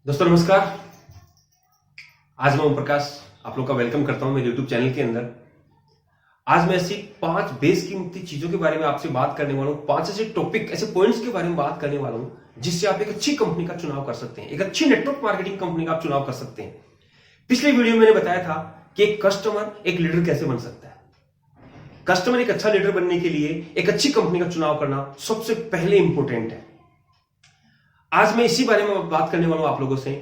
दोस्तों नमस्कार। आज मैं ओम प्रकाश आप लोग का वेलकम करता हूं मेरे यूट्यूब चैनल के अंदर। आज मैं ऐसी 5 बेसकीमती चीजों के बारे में आपसे बात करने वाला हूं। 5 ऐसे टॉपिक, ऐसे पॉइंट्स के बारे में बात करने वाला हूं जिससे आप एक अच्छी कंपनी का चुनाव कर सकते हैं, एक अच्छी नेटवर्क मार्केटिंग कंपनी का आप चुनाव कर सकते हैं। पिछले वीडियो में मैंने बताया था कि एक कस्टमर एक लीडर कैसे बन सकता है। कस्टमर एक अच्छा लीडर बनने के लिए एक अच्छी कंपनी का चुनाव करना सबसे पहले इंपॉर्टेंट है। आज मैं इसी बारे में बात करने वाला हूं आप लोगों से।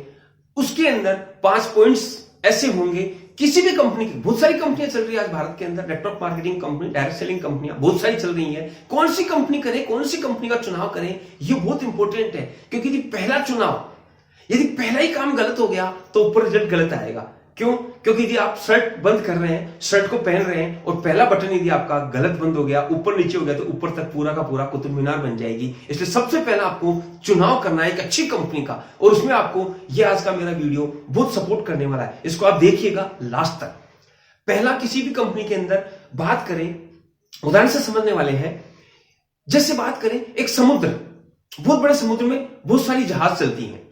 उसके अंदर 5 पॉइंट्स ऐसे होंगे, किसी भी कंपनी की, बहुत सारी कंपनियां चल रही है आज भारत के अंदर, network marketing company, direct selling कंपनियां बहुत सारी चल रही हैं। कौन सी कंपनी करें, कौन सी कंपनी का चुनाव करें, ये बहुत इंपॉर्टेंट है। क्योंकि यदि पहला चुनाव, यदि पहला ही काम गलत हो गया तो ऊपर रिजल्ट गलत आएगा। क्यों? क्योंकि यदि आप शर्ट बंद कर रहे हैं, शर्ट को पहन रहे हैं और पहला बटन यदि आपका गलत बंद हो गया, ऊपर नीचे हो गया, तो ऊपर तक पूरा का पूरा कुतुब मीनार बन जाएगी। इसलिए सबसे पहला आपको चुनाव करना है एक अच्छी कंपनी का, और उसमें आपको ये आज का मेरा वीडियो बहुत सपोर्ट करने वाला है। इसको आप देखिएगा लास्ट तक। पहला, किसी भी कंपनी के अंदर बात करें, उदाहरण से समझने वाले हैं। जैसे बात करें एक समुद्र, बहुत बड़े समुद्र में बहुत सारी जहाज चलती हैं।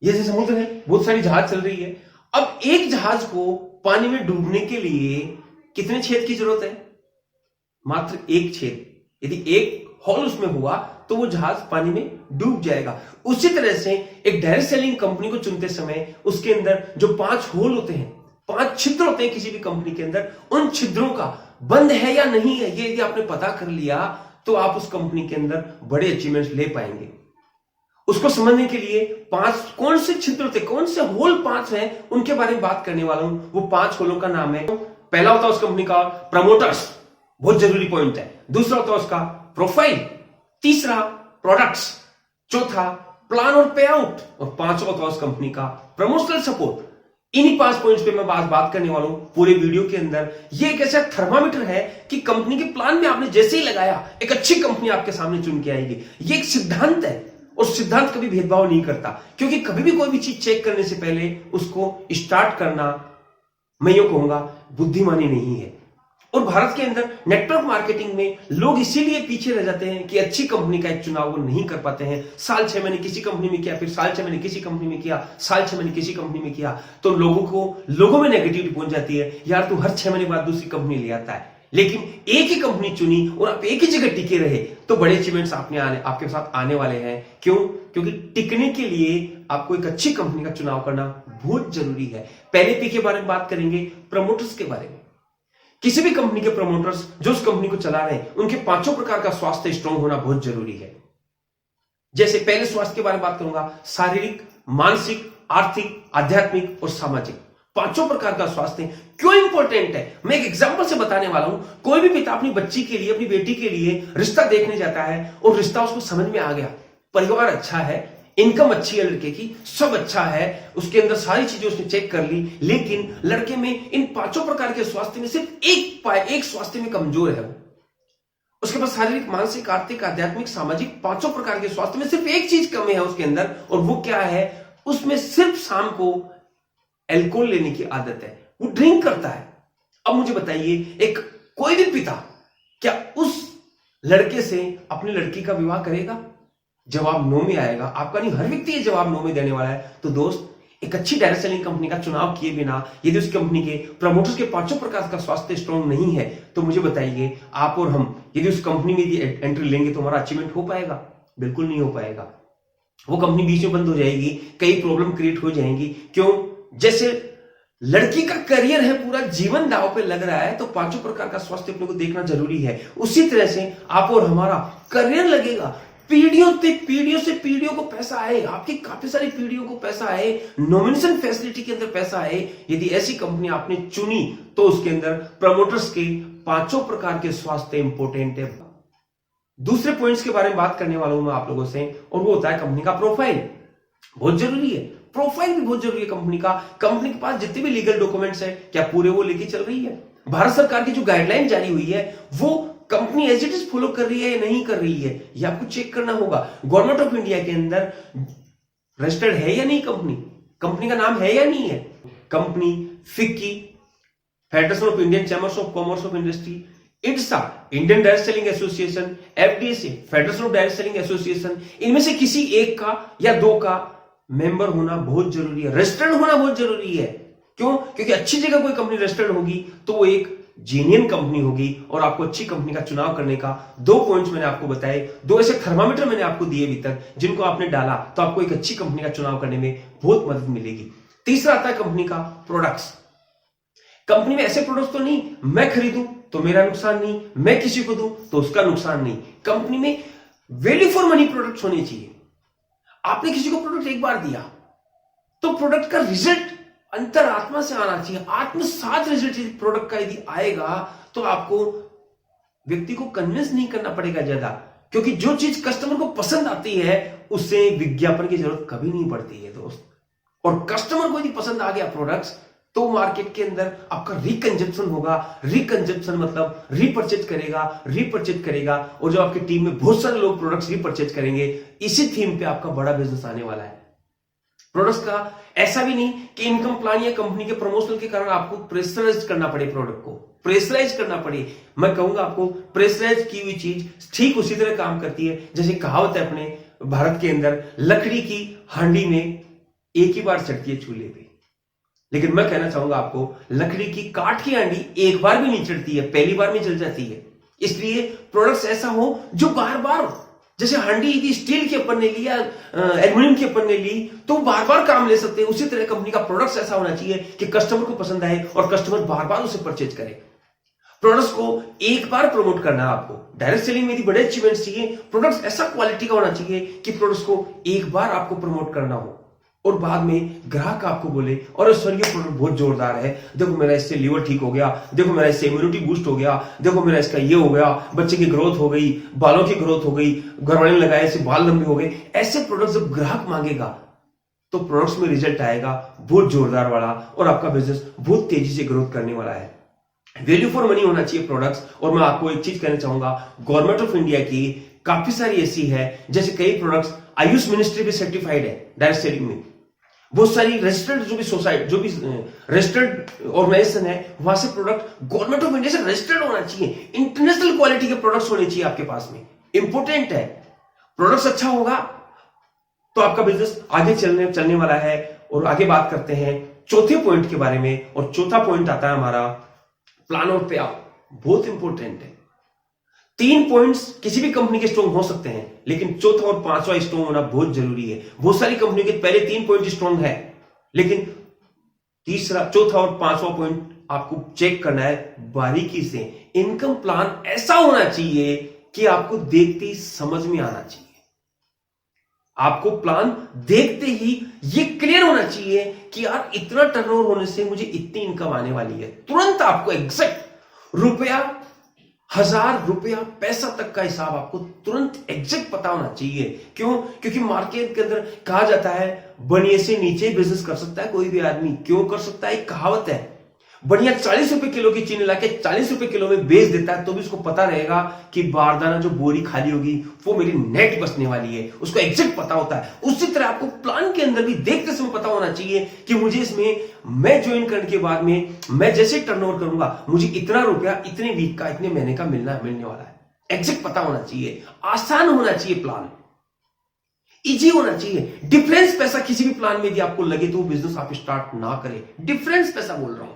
ये जैसे समुद्र है, बहुत सारी जहाज चल रही है। अब एक जहाज को पानी में डूबने के लिए कितने छेद की जरूरत है? मात्र एक छेद। यदि एक होल उसमें हुआ तो वो जहाज पानी में डूब जाएगा। उसी तरह से एक डायरेक्ट सेलिंग कंपनी को चुनते समय उसके अंदर जो 5 होल होते हैं, 5 छिद्र होते हैं किसी भी कंपनी के अंदर, उन छिद्रों का बंद है या नहीं है, ये यदि आपने पता कर लिया तो आप उस कंपनी के अंदर बड़े अचीवमेंट्स ले पाएंगे। उसको समझने के लिए 5 कौन से छिद्र थे, कौन से होल 5 हैं, उनके बारे में बात करने वाला हूं। वो 5 होलों का नाम है। पहला होता है उस कंपनी का प्रमोटर्स, बहुत जरूरी पॉइंट है। दूसरा होता है उसका प्रोफाइल, तीसरा प्रोडक्ट्स, चौथा प्लान और पे आउट, और पांचवा होता है उस कंपनी का प्रमोशनल सपोर्ट। इन्हीं 5 पॉइंट्स पे मैं बात करने वाला हूं पूरे वीडियो के अंदर। ये एक ऐसा थर्मामीटर है कि कंपनी के प्लान में आपने जैसे ही लगाया, एक अच्छी कंपनी आपके सामने चुन के आएगी। ये एक सिद्धांत है, और सिद्धांत कभी भेदभाव नहीं करता। क्योंकि कभी भी कोई भी चीज चेक करने से पहले उसको स्टार्ट करना, मैं यूं कहूंगा, बुद्धिमानी नहीं है। और भारत के अंदर नेटवर्क मार्केटिंग में लोग इसीलिए पीछे रह जाते हैं कि अच्छी कंपनी का एक चुनाव वो नहीं कर पाते हैं। साल 6 महीने किसी कंपनी में किया, फिर साल 6 महीने किसी कंपनी में किया, साल 6 महीने किसी कंपनी में किया, तो लोगों में नेगेटिविटी पहुंच जाती है, यार तू हर 6 महीने बाद दूसरी कंपनी ले आता है। लेकिन एक ही कंपनी चुनी और आप एक ही जगह टिके रहे तो बड़े अचीवमेंट्स आपके साथ आने वाले हैं। क्यों? क्योंकि टिकने के लिए आपको एक अच्छी कंपनी का चुनाव करना बहुत जरूरी है। पहले पी के बारे में बात करेंगे, प्रमोटर्स के बारे में। किसी भी कंपनी के प्रमोटर्स जो उस कंपनी को चला रहे हैं, उनके 5 प्रकार का स्वास्थ्य स्ट्रांग होना बहुत जरूरी है। जैसे पहले स्वास्थ्य के बारे में बात करूंगा, शारीरिक, मानसिक, आर्थिक, आध्यात्मिक और सामाजिक। 5 प्रकार का स्वास्थ्य क्यों इंपॉर्टेंट है, मैं एक एग्जांपल से बताने वाला हूं। कोई भी पिता अपनी बच्ची के लिए, अपनी बेटी के लिए रिश्ता देखने जाता है और रिश्ता उसको समझ में आ गया, परिवार अच्छा है, इनकम अच्छी है लड़के की, सब अच्छा है, उसके अंदर सारी चीजें उसने चेक कर ली, लेकिन लड़के में इन 5 प्रकार के स्वास्थ्य में सिर्फ एक स्वास्थ्य में कमजोर है वो। उसके पास शारीरिक, मानसिक, आर्थिक, आध्यात्मिक, सामाजिक 5 प्रकार के स्वास्थ्य में सिर्फ एक चीज कमी है उसके अंदर, और वो क्या है? उसमें सिर्फ शाम को अल्कोहल लेने की आदत है, वो ड्रिंक करता है। अब मुझे बताइए, एक कोई भी पिता क्या उस लड़के से अपनी लड़की का विवाह करेगा? जवाब नो में आएगा। आपका नहीं, हर व्यक्ति ये जवाब नो में देने वाला है। तो दोस्त, एक अच्छी डायरेक्ट सेलिंग कंपनी का चुनाव किए बिना यदि उस कंपनी के प्रमोटर्स के 5 प्रकार का स्वास्थ्य स्ट्रांग नहीं है, तो मुझे बताइए, आप और हम यदि उस कंपनी में यदि एंट्री लेंगे तो हमारा अचीवमेंट हो पाएगा? बिल्कुल नहीं हो पाएगा। वो कंपनी बीच में बंद हो जाएगी, कई प्रॉब्लम क्रिएट हो जाएंगी। क्यों? जैसे लड़की का करियर है, पूरा जीवन दांव पे लग रहा है, तो 5 प्रकार का स्वास्थ्य अपने को देखना जरूरी है। उसी तरह से आप और हमारा करियर लगेगा, पीढ़ियों से पीढ़ियों को पैसा आए, आपकी काफी सारी पीढ़ियों को पैसा आए, नॉमिनेशन फैसिलिटी के अंदर पैसा आए। यदि ऐसी कंपनी आपने चुनी तो उसके अंदर प्रमोटर्स के 5 प्रकार के स्वास्थ्य इंपॉर्टेंट है। दूसरे पॉइंट्स के बारे में बात करने वाला हूं मैं आप लोगों से, और वो होता है कंपनी का प्रोफाइल। बहुत जरूरी है, प्रोफाइल भी बहुत जरूरी है कंपनी का। कंपनी के पास जितने भी लीगल डॉक्यूमेंट्स है, क्या पूरे वो लेके चल रही है? भारत सरकार की जो गाइडलाइन जारी हुई है, वो company as it is follow कर रही है या नहीं कर रही है, ये आपको चेक करना होगा। गवर्नमेंट ऑफ इंडिया के अंदर रजिस्टर्ड है या नहीं कंपनी, कंपनी का नाम है या नहीं है। Company, FICCI, federation of Indian chambers of commerce of industry, IDSA, Indian direct selling association, FDC, federation of direct selling association, इनमें से किसी एक का या 2 का मेंबर होना बहुत जरूरी है, रेजिस्टर्ड होना बहुत जरूरी है। क्यों? क्योंकि अच्छी जगह कोई कंपनी रजिस्टर्ड होगी तो वो एक जेन्युइन कंपनी होगी। और आपको अच्छी कंपनी का चुनाव करने का दो पॉइंट्स मैंने आपको बताए, दो ऐसे थर्मामीटर मैंने आपको दिए अभी तक, जिनको आपने डाला तो आपको एक अच्छी कंपनी का चुनाव करने में बहुत मदद मिलेगी। तीसरा आता है कंपनी का प्रोडक्ट्स। कंपनी में ऐसे प्रोडक्ट्स तो नहीं मैं खरीदूं तो मेरा नुकसान नहीं, मैं किसी को दूं तो उसका नुकसान नहीं। कंपनी में वैल्यू फॉर मनी प्रोडक्ट्स होने चाहिए। आपने किसी को प्रोडक्ट एक बार दिया तो प्रोडक्ट का रिजल्ट अंतरात्मा से आना चाहिए, आत्मसात रिजल्ट प्रोडक्ट का यदि आएगा तो आपको व्यक्ति को कन्विंस नहीं करना पड़ेगा ज्यादा, क्योंकि जो चीज कस्टमर को पसंद आती है उससे विज्ञापन की जरूरत कभी नहीं पड़ती है दोस्त। और कस्टमर को यदि पसंद आ गया प्रोडक्ट्स तो मार्केट के अंदर आपका रिकंजप्शन होगा। रिकंजप्शन मतलब रीपरचेज करेगा और जो आपकी टीम में बहुत सारे लोग प्रोडक्ट्स रीपरचेज करेंगे, इसी थीम पे आपका बड़ा बिजनेस आने वाला है। प्रोडक्ट्स का ऐसा भी नहीं कि इनकम प्लान या कंपनी के प्रमोशनल के कारण आपको प्रेशराइज करना पड़े, प्रोडक्ट को प्रेशराइज करना पड़े। मैं कहूंगा आपको प्रेशराइज की हुई चीज ठीक उसी तरह काम करती है जैसे कहावत है अपने भारत के अंदर, लकड़ी की हांडी में एक ही बार चढ़ती है चूल्हे पे। लेकिन मैं कहना चाहूंगा आपको लकड़ी की काठ की हांडी एक बार भी नहीं चढ़ती है, पहली बार में जल जाती है। इसलिए प्रोडक्ट्स ऐसा हो जो बार बार, जैसे हांडी यदि स्टील की अपन ने ली या एल्यूमिनियम की अपन ने ली तो बार बार काम ले सकते हैं, उसी तरह कंपनी का प्रोडक्ट्स ऐसा होना चाहिए कि कस्टमर को पसंद आए और कस्टमर बार बार उसे परचेज करे। प्रोडक्ट्स को एक बार प्रमोट करना है आपको। डायरेक्ट सेलिंग में यदि बड़े अचीवमेंट्स चाहिए, प्रोडक्ट्स ऐसा क्वालिटी का होना चाहिए कि प्रोडक्ट्स को एक बार आपको प्रमोट करना हो और बाद में ग्राहक आपको बोले और सर ये प्रोडक्ट बहुत जोरदार है, देखो मेरा इससे लीवर ठीक हो गया, देखो मेरा इससे इम्यूनिटी बूस्ट हो गया, देखो मेरा इसका ये हो गया, बच्चे की ग्रोथ हो गई, बालों की ग्रोथ हो गई, घरवाले ने लगाए इससे बाल लंबे हो गए। ऐसे प्रोडक्ट जब ग्राहक मांगेगा तो प्रोडक्ट्स में रिजल्ट आएगा बहुत जोरदार वाला और आपका बिजनेस बहुत तेजी से ग्रोथ करने वाला है। वैल्यू फॉर मनी होना चाहिए प्रोडक्ट्स। और मैं आपको एक चीज कहना चाहूंगा, गवर्नमेंट ऑफ इंडिया की काफी सारी ऐसी है, जैसे कई प्रोडक्ट्स आयुष मिनिस्ट्री भी सर्टिफाइड है डायरेक्ट सेलिंग में। बहुत सारी रजिस्टर्ड जो भी सोसाइटी, जो भी रजिस्टर्ड ऑर्गेनाइजेशन है, वहां से प्रोडक्ट गवर्नमेंट ऑफ इंडिया से रजिस्टर्ड होना चाहिए। इंटरनेशनल क्वालिटी के प्रोडक्ट्स होने चाहिए आपके पास में, इंपोर्टेंट है। प्रोडक्ट्स अच्छा होगा तो आपका बिजनेस आगे चलने वाला है। और आगे बात करते हैं चौथे पॉइंट के बारे में, और चौथा पॉइंट आता है हमारा प्लान और पे आउट। बहुत इंपॉर्टेंट है। 3 पॉइंट्स किसी भी कंपनी के स्ट्रॉन्ग हो सकते हैं, लेकिन चौथा और पांचवा स्ट्रॉन्ग होना बहुत जरूरी है। बहुत सारी कंपनियों के पहले 3 पॉइंट स्ट्रॉन्ग है, लेकिन तीसरा, चौथा और पांचवा पॉइंट आपको चेक करना है बारीकी से। इनकम प्लान ऐसा होना चाहिए कि आपको देखते ही समझ में आना चाहिए। आपको प्लान देखते ही ये क्लियर होना चाहिए कि यार इतना टर्नओवर होने से मुझे इतनी इनकम आने वाली है। तुरंत आपको एग्जैक्ट रुपया, 1000 रुपया, पैसा तक का हिसाब आपको तुरंत एग्जैक्ट पता होना चाहिए। क्यों? क्योंकि मार्केट के अंदर कहा जाता है बनिए से नीचे बिजनेस कर सकता है कोई भी आदमी। क्यों कर सकता है? एक कहावत है, बढ़िया 40 रुपए किलो की चीनी लाके 40 रुपए किलो में बेच देता है तो भी उसको पता रहेगा कि बारदाना जो बोरी खाली होगी वो मेरी नेट बचने वाली है, उसको एग्जैक्ट पता होता है। उसी तरह आपको प्लान के अंदर भी देखते समय पता होना चाहिए कि मुझे इसमें, मैं ज्वाइन करने के बाद में मैं जैसे टर्नओवर करूंगा मुझे इतना रुपया इतने वीक का, इतने महीने का मिलने वाला है। एग्जैक्ट पता होना चाहिए, आसान होना चाहिए, प्लान इजी होना चाहिए। डिफरेंस पैसा किसी भी प्लान में यदि आपको लगे तो वो बिजनेस आप स्टार्ट ना करें। डिफरेंस पैसा बोल रहा हूं,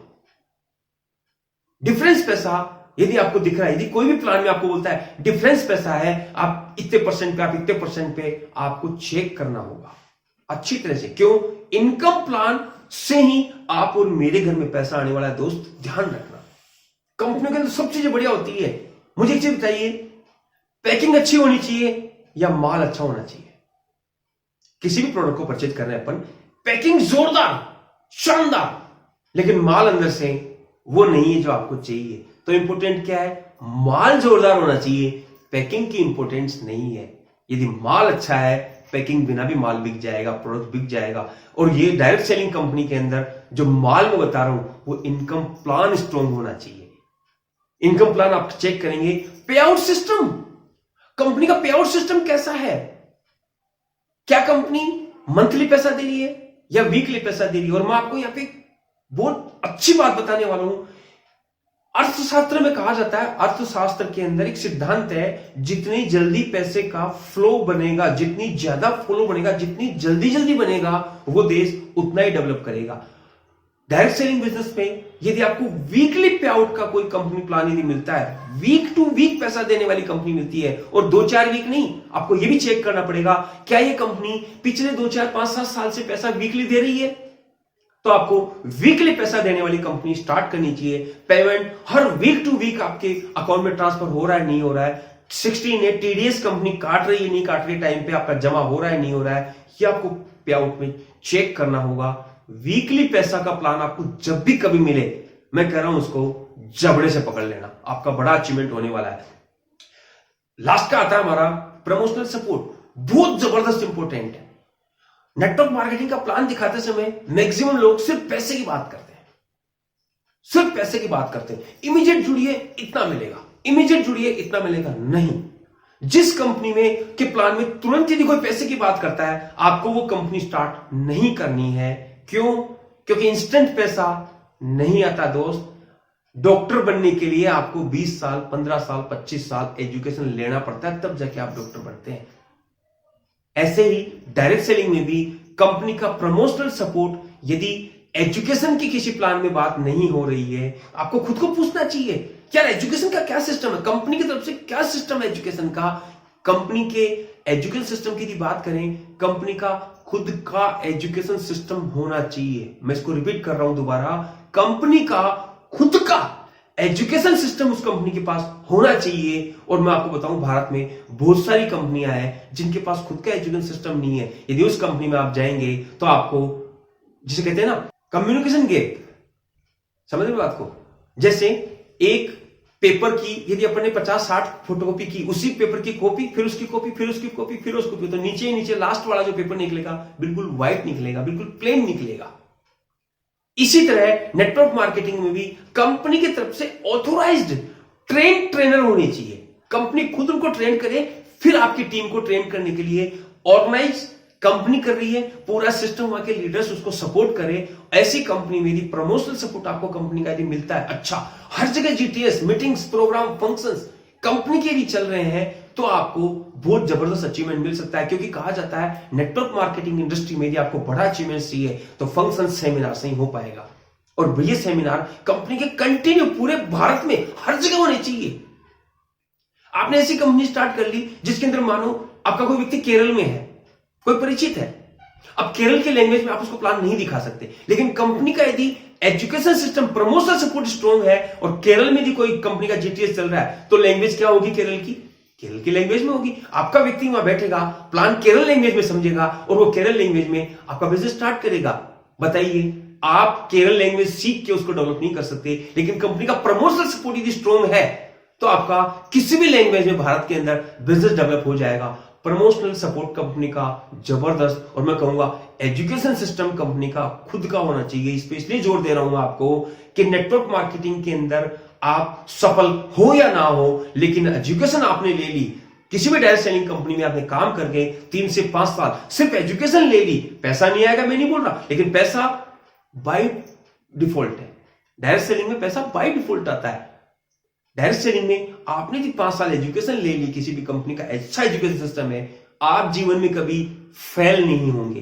डिफरेंस पैसा यदि आपको दिख रहा है, यदि कोई भी प्लान में आपको बोलता है डिफरेंस पैसा है, आप इतने परसेंट पे, आप इतने परसेंट पे, आपको चेक करना होगा अच्छी तरह से। क्यों? इनकम प्लान से ही आप और मेरे घर में पैसा आने वाला है दोस्त, ध्यान रखना। कंपनी के अंदर सब चीजें बढ़िया होती है। मुझे एक चीज बताइए, पैकिंग अच्छी होनी चाहिए या माल अच्छा होना चाहिए? किसी भी प्रोडक्ट को परचेज कर रहे हैं अपन, पैकिंग जोरदार, शानदार, लेकिन माल अंदर से वो नहीं है जो आपको चाहिए। तो इंपोर्टेंट क्या है? माल जोरदार होना चाहिए, पैकिंग की इंपोर्टेंस नहीं है। यदि माल अच्छा है, पैकिंग बिना भी माल बिक जाएगा, प्रोडक्ट बिक जाएगा। और ये डायरेक्ट सेलिंग कंपनी के अंदर जो माल मैं बता रहा हूं वो इनकम प्लान स्ट्रॉन्ग होना चाहिए। इनकम प्लान आप चेक करेंगे। पे आउट सिस्टम, कंपनी का पे आउट सिस्टम कैसा है? क्या कंपनी मंथली पैसा दे रही है या वीकली पैसा दे रही है? और मैं आपको यहां पे बहुत अच्छी बात बताने वाला हूं, अर्थशास्त्र में कहा जाता है, अर्थशास्त्र के अंदर एक सिद्धांत है, जितनी जल्दी पैसे का फ्लो बनेगा, जितनी ज्यादा फ्लो बनेगा, जितनी जल्दी जल्दी बनेगा, वो देश उतना ही डेवलप करेगा। डायरेक्ट सेलिंग बिजनेस में यदि आपको वीकली पे आउट का कोई कंपनी प्लान यदि मिलता है, वीक टू वीक पैसा देने वाली कंपनी मिलती है, और 2-4 वीक नहीं, आपको यह भी चेक करना पड़ेगा क्या यह कंपनी पिछले 2-4-5-7 साल से पैसा वीकली दे रही है। तो आपको वीकली पैसा देने वाली कंपनी स्टार्ट करनी चाहिए। पेमेंट हर वीक टू वीक आपके अकाउंट में ट्रांसफर हो रहा है नहीं हो रहा है, 16 टीडीएस कंपनी काट रही है नहीं काट रही, टाइम पे आपका जमा हो रहा है नहीं हो रहा है, ये आपको पे आउट में चेक करना होगा। वीकली पैसा का प्लान आपको जब भी कभी मिले, मैं कह रहा हूं उसको जबड़े से पकड़ लेना, आपका बड़ा अचीवमेंट होने वाला है। लास्ट का आता है हमारा प्रमोशनल सपोर्ट, बहुत जबरदस्त इंपॉर्टेंट है। नेटवर्क मार्केटिंग का प्लान दिखाते समय मैक्सिमम लोग सिर्फ पैसे की बात करते हैं, सिर्फ पैसे की बात करते हैं। इमीडिएट जुड़िए इतना मिलेगा, इमीडिएट जुड़िए इतना मिलेगा, नहीं। जिस कंपनी में के प्लान में तुरंत यदि कोई पैसे की बात करता है, आपको वो कंपनी स्टार्ट नहीं करनी है। क्यों? क्योंकि इंस्टेंट पैसा नहीं आता दोस्त। डॉक्टर बनने के लिए आपको 20 साल, 15 साल, 25 साल एजुकेशन लेना पड़ता है, तब जाके आप डॉक्टर बनते हैं। ऐसे ही डायरेक्ट सेलिंग में भी कंपनी का प्रमोशनल सपोर्ट, यदि एजुकेशन की किसी प्लान में बात नहीं हो रही है, आपको खुद को पूछना चाहिए यार एजुकेशन का क्या सिस्टम है, कंपनी की तरफ से क्या सिस्टम है एजुकेशन का। कंपनी के एजुकेशन सिस्टम की बात करें, कंपनी का खुद का एजुकेशन सिस्टम होना चाहिए। मैं इसको रिपीट कर रहा हूं दोबारा, कंपनी का खुद का एजुकेशन सिस्टम उस कंपनी के पास होना चाहिए। और मैं आपको बताऊं, भारत में बहुत सारी कंपनियां हैं जिनके पास खुद का एजुकेशन सिस्टम नहीं है। यदि उस कंपनी में आप जाएंगे तो आपको, जिसे कहते हैं ना कम्युनिकेशन गैप, समझ रहे बात को। जैसे एक पेपर की यदि अपन ने 50-60 फोटोकॉपी की, उसी पेपर की कॉपी, फिर उसकी कॉपी, फिर उसकी कॉपी, फिर उसकी कॉपी, तो नीचे नीचे लास्ट वाला जो पेपर निकलेगा बिल्कुल व्हाइट निकलेगा, बिल्कुल प्लेन निकलेगा। इसी तरह नेटवर्क मार्केटिंग में भी कंपनी की तरफ से ऑथोराइज्ड ट्रेनर होने चाहिए। कंपनी खुद उनको ट्रेन करे, फिर आपकी टीम को ट्रेन करने के लिए ऑर्गेनाइज कंपनी कर रही है, पूरा सिस्टम वहां के लीडर्स उसको सपोर्ट करे। ऐसी कंपनी में यदि प्रमोशनल सपोर्ट आपको कंपनी का यदि मिलता है, अच्छा हर जगह GTS meetings, program, functions company के भी चल रहे हैं, तो आपको बहुत जबरदस्त अचीवमेंट मिल सकता है। क्योंकि कहा जाता है नेटवर्क मार्केटिंग इंडस्ट्री में यदि आपको बड़ा अचीवमेंट चाहिए तो फंक्शन सेमिनार से ही हो पाएगा। और ये सेमिनार कंपनी के कंटिन्यू पूरे भारत में हर जगह होने चाहिए। आपने ऐसी कंपनी स्टार्ट कर ली जिसके अंदर मानो आपका कोई व्यक्ति केरल में है, कोई परिचित है, अब केरल के लैंग्वेज में आप उसको प्लान नहीं दिखा सकते, लेकिन कंपनी का यदि education system, promotional support strong है और केरल में यदि कोई कंपनी का जीटीएस चल रहा है, तो लैंग्वेज क्या होगी केरल की? केरल की लैंग्वेज में होगी। आपका व्यक्ति वहां बैठेगा, प्लान केरल लैंग्वेज में समझेगा और वो केरल लैंग्वेज में आपका बिजनेस स्टार्ट करेगा। बताइए, आप केरल लैंग्वेज सीख के उसको डेवलप नहीं कर सकते, लेकिन कंपनी का प्रमोशनल सपोर्ट यदि स्ट्रॉन्ग है तो आपका किसी भी लैंग्वेज में भारत के अंदर बिजनेस डेवलप हो जाएगा। प्रमोशनल सपोर्ट कंपनी का जबरदस्त, और मैं कहूंगा एजुकेशन सिस्टम कंपनी का खुद का होना चाहिए। इस पे इसलिए जोर दे रहा हूं आपको कि नेटवर्क मार्केटिंग के अंदर आप सफल हो या ना हो, लेकिन एजुकेशन आपने ले ली। किसी भी डायरेक्ट सेलिंग कंपनी में आपने काम करके 3 से 5 साल सिर्फ एजुकेशन ले ली, पैसा नहीं आएगा मैं नहीं बोल रहा, लेकिन पैसा बाय डिफॉल्ट है। डायरेक्ट सेलिंग में पैसा बाय डिफॉल्ट आता है। डायरेक्ट सेलिंग में आपने भी 5 साल एजुकेशन ले ली, किसी भी कंपनी का अच्छा एजुकेशन सिस्टम है, आप जीवन में कभी फेल नहीं होंगे,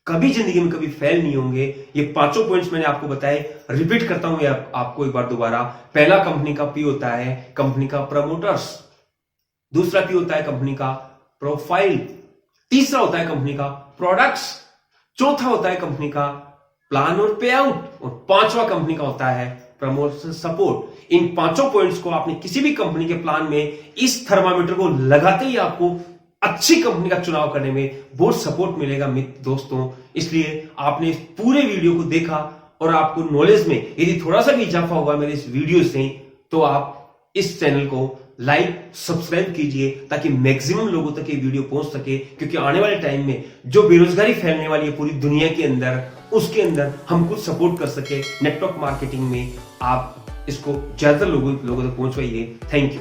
कभी जिंदगी में कभी फेल नहीं होंगे। ये 5 पॉइंट्स मैंने आपको बताए, रिपीट करता हूं आपको एक बार दोबारा। पहला, कंपनी का पी होता है कंपनी का प्रमोटर्स। दूसरा पी होता है कंपनी का प्रोफाइल। तीसरा होता है कंपनी का प्रोडक्ट्स। चौथा होता है कंपनी का प्लान और पे आउट, और 5वां कंपनी का होता है प्रमोशन सपोर्ट। इन 5 पॉइंट्स को आपने किसी भी कंपनी के प्लान में इस थर्मामीटर को लगाते ही आपको अच्छी कंपनी का चुनाव करने में बहुत सपोर्ट मिलेगा दोस्तों। इसलिए आपने इस पूरे वीडियो को देखा और आपको नॉलेज में यदि थोड़ा सा भी इजाफा होगा मेरे इस वीडियो से, तो आप इस चैनल को लाइक, सब्सक्राइब कीजिए ताकि मैक्सिमम लोगों तक ये वीडियो पहुंच सके। क्योंकि आने वाले टाइम में जो बेरोजगारी फैलने वाली है पूरी दुनिया के अंदर, उसके अंदर हम कुछ सपोर्ट कर सके नेटवर्क मार्केटिंग में। आप इसको ज्यादा लोगों तक पहुंचवाइए। Thank you.